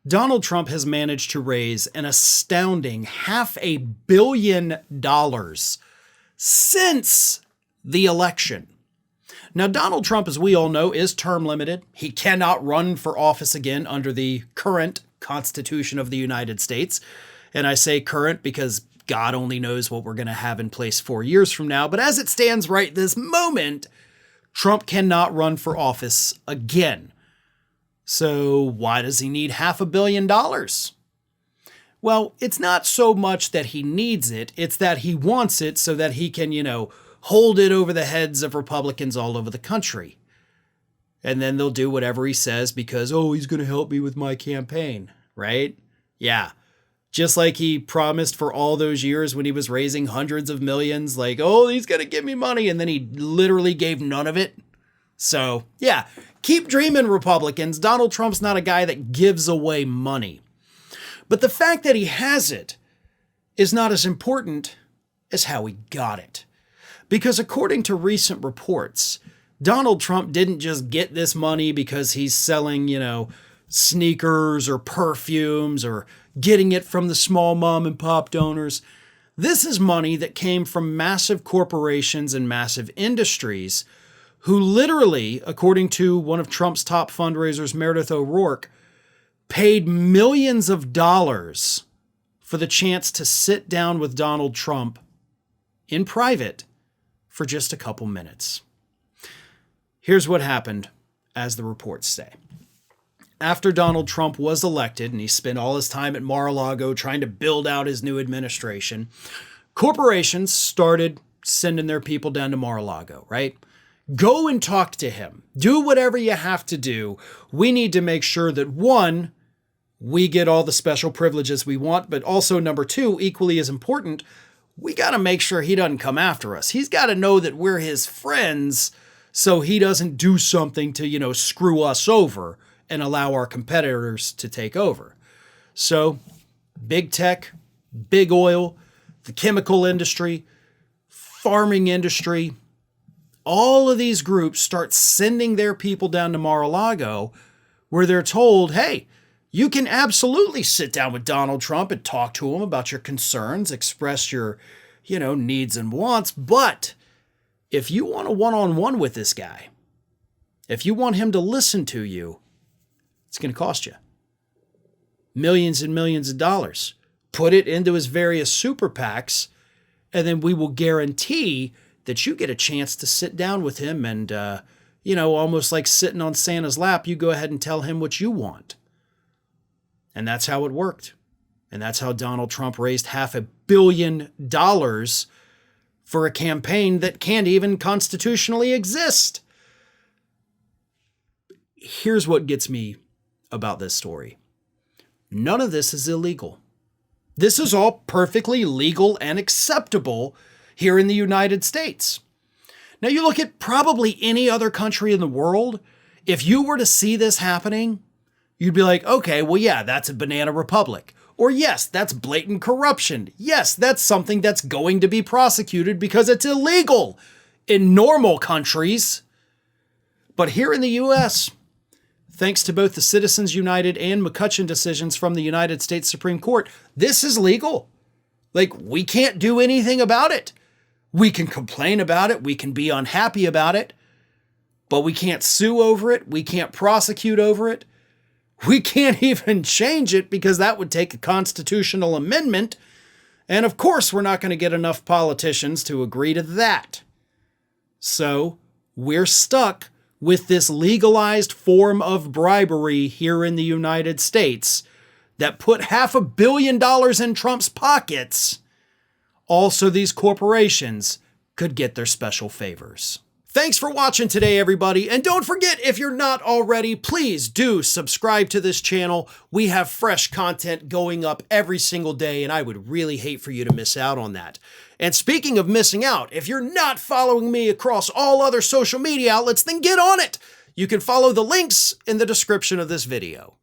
Donald Trump has managed to raise an astounding $500 million since the election. Now, Donald Trump, as we all know, is term limited. He cannot run for office again under the current Constitution of the United States. And I say current because God only knows what we're going to have in place 4 years from now. But as it stands right this moment, Trump cannot run for office again. So why does he need $500 million? Well, it's not so much that he needs it. It's that he wants it so that he can, hold it over the heads of Republicans all over the country. And then they'll do whatever he says because, he's going to help me with my campaign, right? Yeah. Just like he promised for all those years when he was raising hundreds of millions, like, he's going to give me money. And then he literally gave none of it. So, yeah, keep dreaming, Republicans. Donald Trump's not a guy that gives away money. But the fact that he has it is not as important as how he got it. Because according to recent reports, Donald Trump didn't just get this money because he's selling, sneakers or perfumes or getting it from the small mom and pop donors. This is money that came from massive corporations and massive industries who literally, according to one of Trump's top fundraisers, Meredith O'Rourke, paid millions of dollars for the chance to sit down with Donald Trump in private for just a couple minutes. Here's what happened, as the reports say. After Donald Trump was elected and he spent all his time at Mar-a-Lago trying to build out his new administration, corporations started sending their people down to Mar-a-Lago, right? Go and talk to him. Do whatever you have to do. We need to make sure that, one, we get all the special privileges we want, but also, number two, equally as important, we got to make sure he doesn't come after us. He's got to know that we're his friends so he doesn't do something to, screw us over and allow our competitors to take over. So big tech, big oil, the chemical industry, farming industry, all of these groups start sending their people down to Mar-a-Lago where they're told, hey, you can absolutely sit down with Donald Trump and talk to him about your concerns, express your, needs and wants. But if you want a one-on-one with this guy, if you want him to listen to you, it's going to cost you millions and millions of dollars. Put it into his various super PACs, and then we will guarantee that you get a chance to sit down with him and, almost like sitting on Santa's lap, you go ahead and tell him what you want. And that's how it worked. And that's how Donald Trump raised $500 million for a campaign that can't even constitutionally exist. Here's what gets me about this story. None of this is illegal. This is all perfectly legal and acceptable here in the United States. Now, you look at probably any other country in the world, if you were to see this happening, you'd be like, okay, well, yeah, that's a banana republic. Or yes, that's blatant corruption. Yes, that's something that's going to be prosecuted because it's illegal in normal countries. But here in the U.S., thanks to both the Citizens United and McCutcheon decisions from the United States Supreme Court, this is legal. Like, we can't do anything about it. We can complain about it. We can be unhappy about it. But we can't sue over it. We can't prosecute over it. We can't even change it because that would take a constitutional amendment. And of course, we're not going to get enough politicians to agree to that. So we're stuck with this legalized form of bribery here in the United States that put $500 million in Trump's pockets. Also, these corporations could get their special favors. Thanks for watching today, everybody. And don't forget, if you're not already, please do subscribe to this channel. We have fresh content going up every single day, and I would really hate for you to miss out on that. And speaking of missing out, if you're not following me across all other social media outlets, then get on it. You can follow the links in the description of this video.